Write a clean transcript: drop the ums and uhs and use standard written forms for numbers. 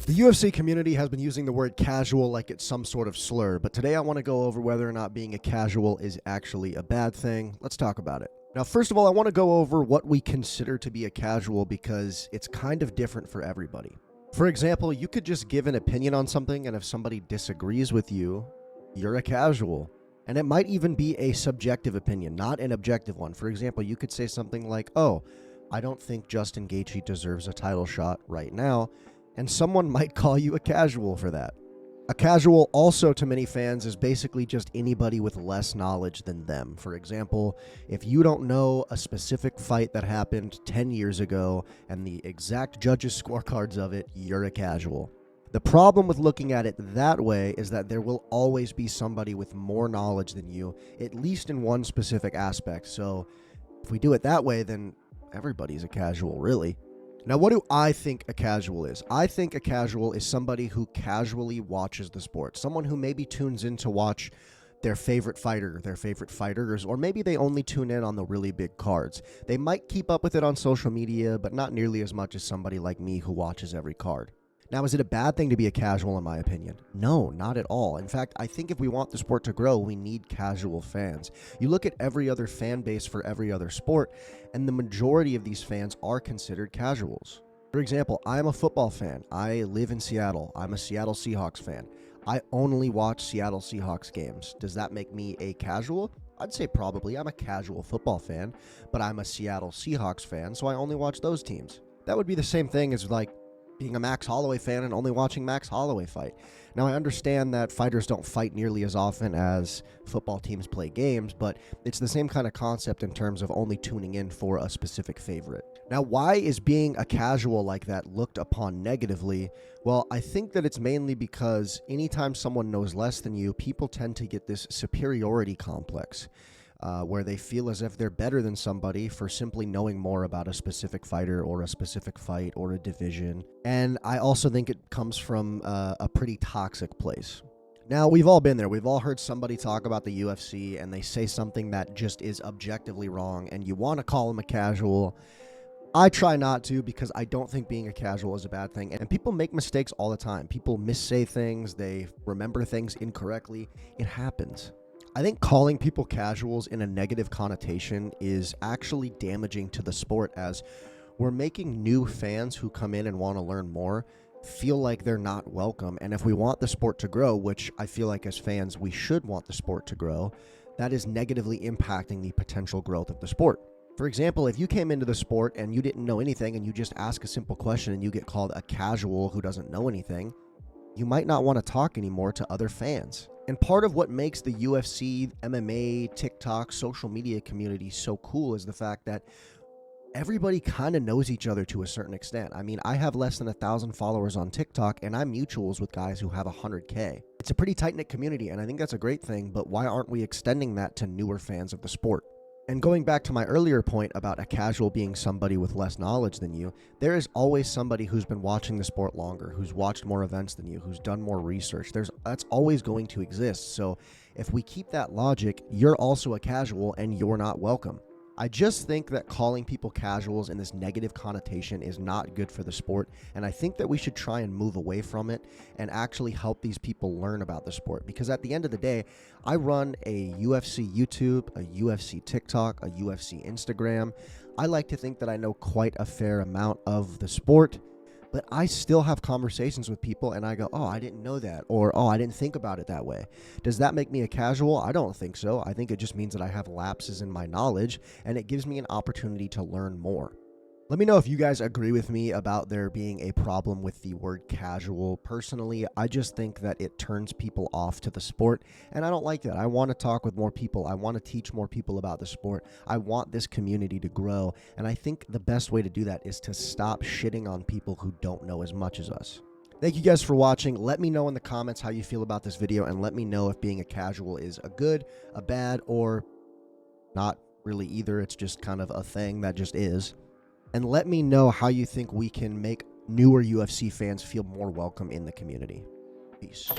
The UFC community has been using the word casual like it's some sort of slur, but today I want to go over whether or not being a casual is actually a bad thing. Let's talk about it. Now, first of all, I want to go over what we consider to be a casual because it's kind of different for everybody. For example, you could just give an opinion on something, and if somebody disagrees with you, you're a casual. And it might even be a subjective opinion, not an objective one. For example, you could say something like, "Oh, I don't think Justin Gaethje deserves a title shot right now," and someone might call you a casual for that. A casual also to many fans is basically just anybody with less knowledge than them. For example, if you don't know a specific fight that happened 10 years ago and the exact judges' scorecards of it, you're a casual. The problem with looking at it that way is that there will always be somebody with more knowledge than you, at least in one specific aspect. So if we do it that way, then everybody's a casual, really. Now, what do I think a casual is? I think a casual is somebody who casually watches the sport. Someone who maybe tunes in to watch their favorite fighter, their favorite fighters, or maybe they only tune in on the really big cards. They might keep up with it on social media, but not nearly as much as somebody like me who watches every card. Now, is it a bad thing to be a casual, in my opinion? No, not at all. In fact, I think if we want the sport to grow, we need casual fans. You look at every other fan base for every other sport, and the majority of these fans are considered casuals. For example, I'm a football fan. I live in Seattle. I'm a Seattle Seahawks fan. I only watch Seattle Seahawks games. Does that make me a casual? I'd say probably. I'm a casual football fan, but I'm a Seattle Seahawks fan, so I only watch those teams. That would be the same thing as like being a Max Holloway fan and only watching Max Holloway fight. Now, I understand that fighters don't fight nearly as often as football teams play games, but it's the same kind of concept in terms of only tuning in for a specific favorite. Now, why is being a casual like that looked upon negatively? Well, I think that it's mainly because anytime someone knows less than you, people tend to get this superiority complex. Where they feel as if they're better than somebody for simply knowing more about a specific fighter or a specific fight or a division. And I also think it comes from a pretty toxic place. Now, we've all been there. We've all heard somebody talk about the UFC and they say something that just is objectively wrong and you want to call them a casual. I try not to because I don't think being a casual is a bad thing. And people make mistakes all the time. People missay things. They remember things incorrectly. It happens. I think calling people casuals in a negative connotation is actually damaging to the sport, as we're making new fans who come in and want to learn more feel like they're not welcome. And if we want the sport to grow, which I feel like as fans we should want the sport to grow, that is negatively impacting the potential growth of the sport. For example, if you came into the sport and you didn't know anything and you just ask a simple question and you get called a casual who doesn't know anything, you might not want to talk anymore to other fans. And part of what makes the UFC, MMA, TikTok, social media community so cool is the fact that everybody kind of knows each other to a certain extent. I mean, I have less than 1,000 followers on TikTok, and I'm mutuals with guys who have 100K. It's a pretty tight-knit community, and I think that's a great thing, but why aren't we extending that to newer fans of the sport? And going back to my earlier point about a casual being somebody with less knowledge than you, there is always somebody who's been watching the sport longer, who's watched more events than you, who's done more research. That's always going to exist. So if we keep that logic, you're also a casual and you're not welcome. I just think that calling people casuals in this negative connotation is not good for the sport, and I think that we should try and move away from it and actually help these people learn about the sport. Because at the end of the day, I run a UFC YouTube, a UFC TikTok, a UFC Instagram. I like to think that I know quite a fair amount of the sport, but I still have conversations with people and I go, "Oh, I didn't know that," or "Oh, I didn't think about it that way." Does that make me a casual? I don't think so. I think it just means that I have lapses in my knowledge and it gives me an opportunity to learn more. Let me know if you guys agree with me about there being a problem with the word casual. Personally, I just think that it turns people off to the sport, and I don't like that. I want to talk with more people. I want to teach more people about the sport. I want this community to grow, and I think the best way to do that is to stop shitting on people who don't know as much as us. Thank you guys for watching. Let me know in the comments how you feel about this video, and let me know if being a casual is a good, a bad, or not really either. It's just kind of a thing that just is. And let me know how you think we can make newer UFC fans feel more welcome in the community. Peace.